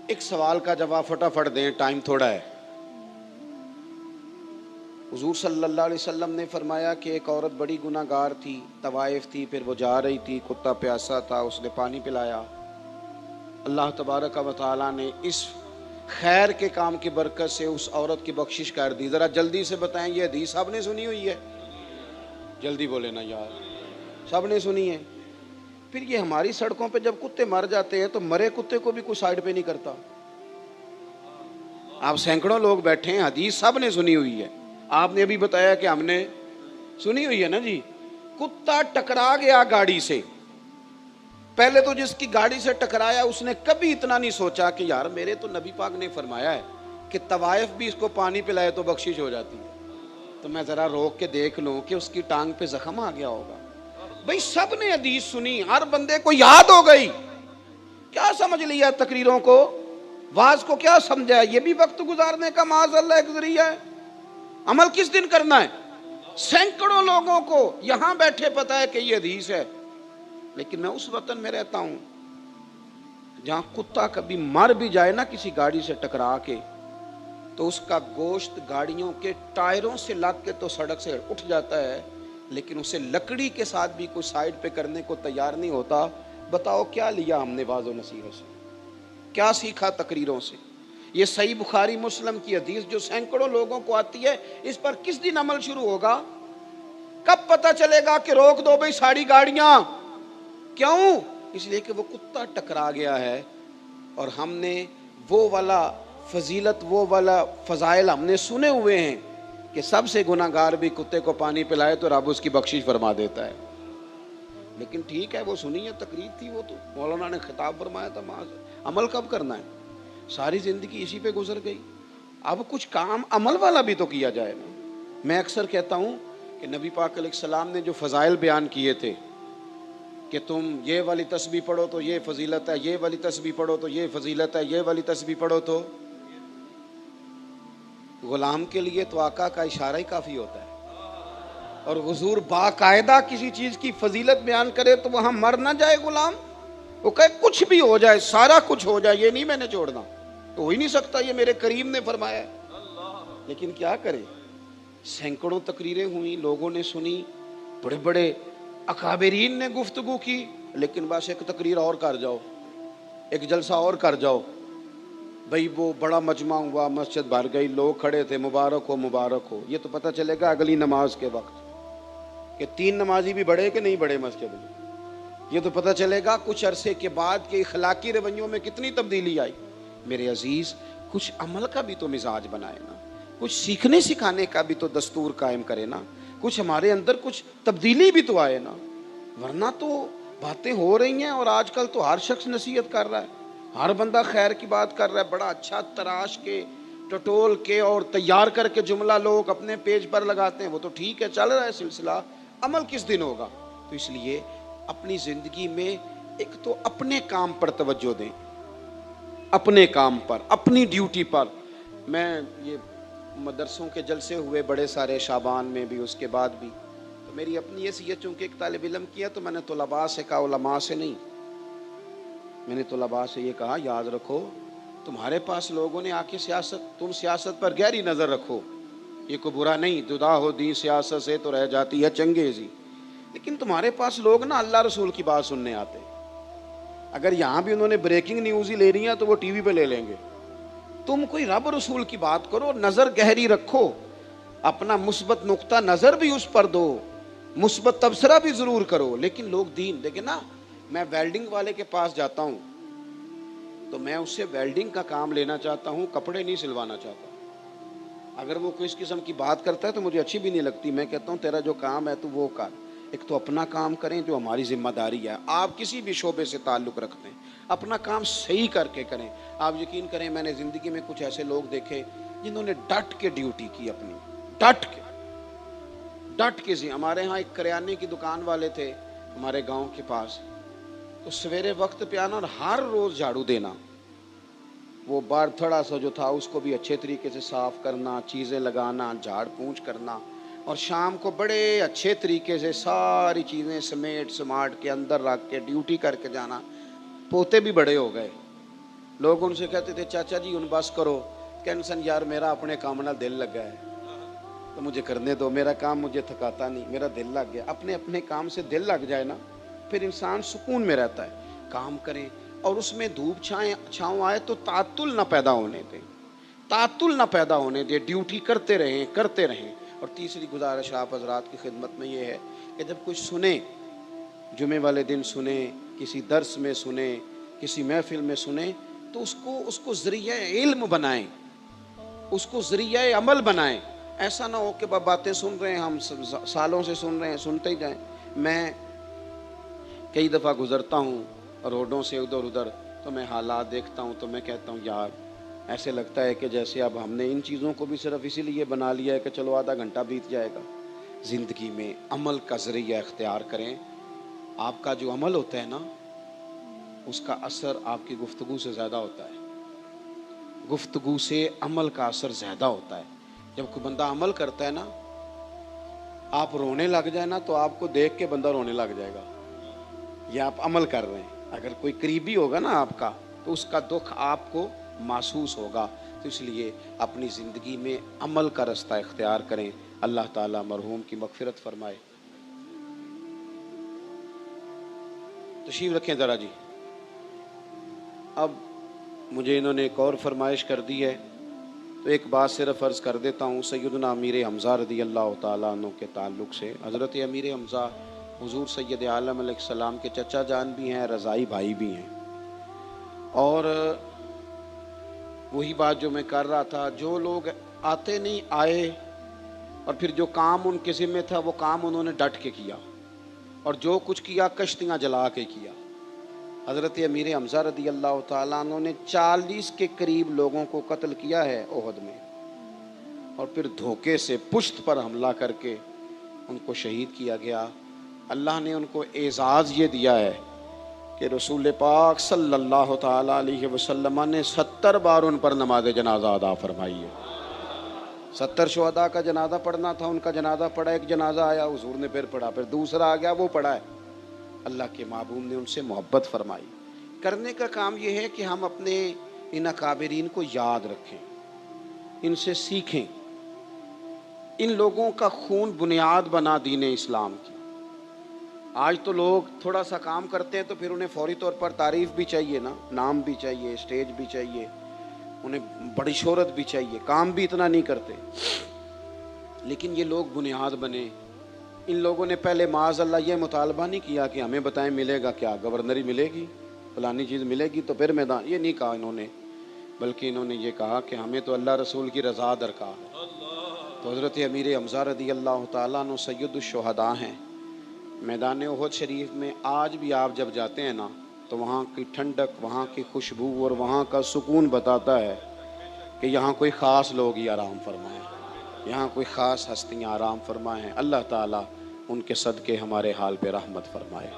ایک سوال کا جواب فٹافٹ دیں، ٹائم تھوڑا ہے۔ حضور صلی اللہ علیہ وسلم نے فرمایا کہ ایک عورت بڑی گناہ گار تھی، طوائف تھی، پھر وہ جا رہی تھی، کتا پیاسا تھا، اس نے پانی پلایا۔ اللہ تبارک و تعالیٰ نے اس خیر کے کام کی برکت سے اس عورت کی بخشش کر دی۔ ذرا جلدی سے بتائیں، یہ حدیث سب نے سنی ہوئی ہے؟ جلدی بولے نا یار، سب نے سنی ہے؟ پھر یہ ہماری سڑکوں پہ جب کتے مر جاتے ہیں تو مرے کتے کو بھی کوئی سائیڈ پہ نہیں کرتا۔ آپ سینکڑوں لوگ بیٹھے ہیں، حدیث سب نے سنی ہوئی ہے۔ آپ نے ابھی بتایا کہ ہم نے سنی ہوئی ہے نا جی۔ کتا ٹکرا گیا گاڑی سے، پہلے تو جس کی گاڑی سے ٹکرایا اس نے کبھی اتنا نہیں سوچا کہ یار میرے تو نبی پاک نے فرمایا ہے کہ طوائف بھی اس کو پانی پلائے تو بخشش ہو جاتی ہے، تو میں ذرا روک کے دیکھ لوں کہ اس کی ٹانگ پہ زخم آ گیا ہوگا۔ بھئی سب نے حدیث سنی، ہر بندے کو یاد ہو گئی، کیا سمجھ لیا تقریروں کو، واز کو کیا سمجھا؟ یہ بھی وقت گزارنے کا معاذ اللہ ایک ذریعہ ہے۔ عمل کس دن کرنا ہے؟ سینکڑوں لوگوں کو یہاں بیٹھے پتا ہے کہ یہ حدیث ہے، لیکن میں اس وطن میں رہتا ہوں جہاں کتا کبھی مر بھی جائے نا کسی گاڑی سے ٹکرا کے، تو اس کا گوشت گاڑیوں کے ٹائروں سے لگ کے تو سڑک سے اٹھ جاتا ہے، لیکن اسے لکڑی کے ساتھ بھی کوئی سائیڈ پہ کرنے کو تیار نہیں ہوتا۔ بتاؤ کیا لیا ہم نے واعظ و نصیحت سے، کیا سیکھا تقریروں سے؟ یہ صحیح بخاری مسلم کی حدیث جو سینکڑوں لوگوں کو آتی ہے، اس پر کس دن عمل شروع ہوگا؟ کب پتہ چلے گا کہ روک دو بھئی ساری گاڑیاں؟ کیوں؟ اس لیے کہ وہ کتا ٹکرا گیا ہے، اور ہم نے وہ والا فضیلت، وہ والا فضائل ہم نے سنے ہوئے ہیں کہ سب سے گناہ گار بھی کتے کو پانی پلائے تو رب اس کی بخشش فرما دیتا ہے۔ لیکن ٹھیک ہے، وہ سنی ہے، تقریر تھی، وہ تو مولانا نے خطاب فرمایا تھا، عمل کب کرنا ہے؟ ساری زندگی اسی پہ گزر گئی، اب کچھ کام عمل والا بھی تو کیا جائے نا۔ میں اکثر کہتا ہوں کہ نبی پاک علیہ السلام نے جو فضائل بیان کیے تھے کہ تم یہ والی تسبیح پڑھو تو یہ فضیلت ہے، یہ والی تسبیح پڑھو تو یہ فضیلت ہے، یہ والی تسبیح پڑھو تو، غلام کے لیے تو آقا کا اشارہ ہی کافی ہوتا ہے، اور حضور باقاعدہ کسی چیز کی فضیلت بیان کرے تو وہاں مر نہ جائے غلام، وہ کہے کچھ بھی ہو جائے، سارا کچھ ہو جائے، یہ نہیں میں نے چھوڑنا، تو ہو ہی نہیں سکتا، یہ میرے کریم نے فرمایا ہے۔ لیکن کیا کرے، سینکڑوں تقریریں ہوئیں، لوگوں نے سنی، بڑے بڑے اکابرین نے گفتگو کی، لیکن بس ایک تقریر اور کر جاؤ، ایک جلسہ اور کر جاؤ، بھئی وہ بڑا مجمع ہوا، مسجد بھر گئی، لوگ کھڑے تھے، مبارک ہو مبارک ہو، یہ تو پتہ چلے گا اگلی نماز کے وقت کہ 3 نمازی بھی بڑھے کہ نہیں بڑھے مسجد میں، یہ تو پتہ چلے گا کچھ عرصے کے بعد کہ اخلاقی رویوں میں کتنی تبدیلی آئی۔ میرے عزیز، کچھ عمل کا بھی تو مزاج بنائے نا، کچھ سیکھنے سکھانے کا بھی تو دستور قائم کرے نا، کچھ ہمارے اندر کچھ تبدیلی بھی تو آئے نا، ورنہ تو باتیں ہو رہی ہیں، اور آج کل تو ہر شخص نصیحت کر رہا ہے، ہر بندہ خیر کی بات کر رہا ہے، بڑا اچھا تراش کے، ٹٹول کے اور تیار کر کے جملہ لوگ اپنے پیج پر لگاتے ہیں، وہ تو ٹھیک ہے، چل رہا ہے سلسلہ، عمل کس دن ہوگا؟ تو اس لیے اپنی زندگی میں ایک تو اپنے کام پر توجہ دیں، اپنے کام پر، اپنی ڈیوٹی پر۔ میں یہ مدرسوں کے جلسے ہوئے بڑے سارے شعبان میں بھی، اس کے بعد بھی، تو میری اپنی حیثیت چونکہ ایک طالب علم کیا، تو میں نے طلباء سے کہا، علماء سے نہیں، میں نے طلباء سے یہ کہا، یاد رکھو تمہارے پاس لوگوں نے آ کے سیاست، تم سیاست پر گہری نظر رکھو، یہ کوئی برا نہیں، جدا ہو دین سیاست سے تو رہ جاتی ہے چنگیزی، لیکن تمہارے پاس لوگ نا اللہ رسول کی بات سننے آتے، اگر یہاں بھی انہوں نے بریکنگ نیوز ہی لے رہی ہیں تو وہ ٹی وی پہ لے لیں گے۔ تم کوئی رب رسول کی بات کرو، نظر گہری رکھو، اپنا مثبت نقطہ نظر بھی اس پر دو، مثبت تبصرہ بھی ضرور کرو، لیکن لوگ دین دیکھیں نا۔ میں ویلڈنگ والے کے پاس جاتا ہوں تو میں اس سے ویلڈنگ کا کام لینا چاہتا ہوں، کپڑے نہیں سلوانا چاہتا۔ اگر وہ کوئی اس قسم کی بات کرتا ہے تو مجھے اچھی بھی نہیں لگتی، میں کہتا ہوں تیرا جو کام ہے تو وہ کر، ایک تو اپنا کام کریں جو ہماری ذمہ داری ہے، آپ کسی بھی شعبے سے تعلق رکھتے ہیں اپنا کام صحیح کر کے کریں۔ آپ یقین کریں، میں نے زندگی میں کچھ ایسے لوگ دیکھے جنہوں نے ڈٹ کے ڈیوٹی کی اپنی، ڈٹ کے ہمارے ہاں ایک کریانے کی دکان والے تھے ہمارے گاؤں کے پاس، تو سویرے وقت پہ آنا اور ہر روز جھاڑو دینا، وہ بار تھوڑا سا جو تھا اس کو بھی اچھے طریقے سے صاف کرنا، چیزیں لگانا، جھاڑ پونچھ کرنا، اور شام کو بڑے اچھے طریقے سے ساری چیزیں سمیٹ سماٹ کے اندر رکھ کے ڈیوٹی کر کے جانا۔ پوتے بھی بڑے ہو گئے، لوگ ان سے کہتے تھے چاچا جی ان بس کرو، کینسن یار میرا اپنے کام نہ دل لگا ہے تو مجھے کرنے دو، میرا کام مجھے تھکاتا نہیں، میرا دل لگ گیا۔ اپنے اپنے کام سے دل لگ جائے نا، پھر انسان سکون میں رہتا ہے۔ کام کریں اور اس میں دھوپ چھاؤں آئے تو تعطل نہ پیدا ہونے دیں، تعطل نہ پیدا ہونے دیں، ڈیوٹی کرتے رہیں کرتے رہیں۔ اور تیسری گزارش آپ حضرات کی خدمت میں یہ ہے کہ جب کچھ سنیں، جمعے والے دن سنیں، کسی درس میں سنیں، کسی محفل میں سنیں، تو اس کو ذریعہ علم بنائیں، اس کو ذریعہ عمل بنائیں۔ ایسا نہ ہو کہ باتیں سن رہے ہیں، ہم سالوں سے سن رہے ہیں، سنتے ہی جائیں۔ میں کئی دفعہ گزرتا ہوں روڈوں سے ادھر ادھر، تو میں حالات دیکھتا ہوں تو میں کہتا ہوں یار ایسے لگتا ہے کہ جیسے اب ہم نے ان چیزوں کو بھی صرف اسی لیے بنا لیا ہے کہ چلو آدھا گھنٹہ بیت جائے گا۔ زندگی میں عمل کا ذریعہ اختیار کریں۔ آپ کا جو عمل ہوتا ہے نا، اس کا اثر آپ کی گفتگو سے زیادہ ہوتا ہے، گفتگو سے عمل کا اثر زیادہ ہوتا ہے۔ جب کوئی بندہ عمل کرتا ہے نا، آپ رونے لگ جائے نا تو آپ کو دیکھ کے بندہ رونے لگ جائے گا، یہ آپ عمل کر رہے ہیں۔ اگر کوئی قریبی ہوگا نا آپ کا تو اس کا دکھ آپ کو محسوس ہوگا۔ تو اس لیے اپنی زندگی میں عمل کا رستہ اختیار کریں۔ اللہ تعالیٰ مرحوم کی مغفرت فرمائے۔ تشریف رکھیں ذرا جی۔ اب مجھے انہوں نے ایک اور فرمائش کر دی ہے، تو ایک بات صرف عرض کر دیتا ہوں۔ سیدنا امیر حمزہ رضی اللہ تعالیٰ عنہ کے تعلق سے، حضرت امیر حمزہ حضور سید عالم علیہ السلام کے چچا جان بھی ہیں، رضائی بھائی بھی ہیں۔ اور وہی بات جو میں کر رہا تھا، جو لوگ آتے نہیں آئے، اور پھر جو کام ان کے ذمہ تھا وہ کام انہوں نے ڈٹ کے کیا، اور جو کچھ کیا کشتیاں جلا کے کیا۔ حضرت امیر حمزہ رضی اللہ تعالیٰ عنہ نے 40 کے قریب لوگوں کو قتل کیا ہے احد میں، اور پھر دھوکے سے پشت پر حملہ کر کے ان کو شہید کیا گیا۔ اللہ نے ان کو اعزاز یہ دیا ہے کہ رسول پاک صلی اللہ تعالیٰ علیہ وسلم نے 70 بار ان پر نماز جنازہ ادا فرمائی ہے۔ 70 شہداء کا جنازہ پڑھنا تھا، ان کا جنازہ پڑھا، ایک جنازہ آیا حضور نے پھر پڑھا، پھر دوسرا آ گیا وہ پڑھا ہے۔ اللہ کے محبوب نے ان سے محبت فرمائی۔ کرنے کا کام یہ ہے کہ ہم اپنے ان اکابرین کو یاد رکھیں، ان سے سیکھیں۔ ان لوگوں کا خون بنیاد بنا دین اسلام کی۔ آج تو لوگ تھوڑا سا کام کرتے ہیں تو پھر انہیں فوری طور پر تعریف بھی چاہیے نا، نام بھی چاہیے، اسٹیج بھی چاہیے، انہیں بڑی شہرت بھی چاہیے، کام بھی اتنا نہیں کرتے۔ لیکن یہ لوگ بنیاد بنے۔ ان لوگوں نے پہلے معاذ اللہ یہ مطالبہ نہیں کیا کہ ہمیں بتائیں ملے گا کیا، گورنری ملے گی، فلانی چیز ملے گی تو پھر میدان، یہ نہیں کہا انہوں نے، بلکہ انہوں نے یہ کہا کہ ہمیں تو اللہ رسول کی رضا درکار ہے۔ تو حضرت امیر حمزہ رضی اللہ تعالیٰ عنہ سید الشہداء ہیں۔ میدان احد شریف میں آج بھی آپ جب جاتے ہیں نا تو وہاں کی ٹھنڈک، وہاں کی خوشبو اور وہاں کا سکون بتاتا ہے کہ یہاں کوئی خاص لوگ ہی آرام فرمائیں، یہاں کوئی خاص ہستیاں آرام فرمائیں۔ اللہ تعالیٰ ان کے صدقے ہمارے حال پہ رحمت فرمائے۔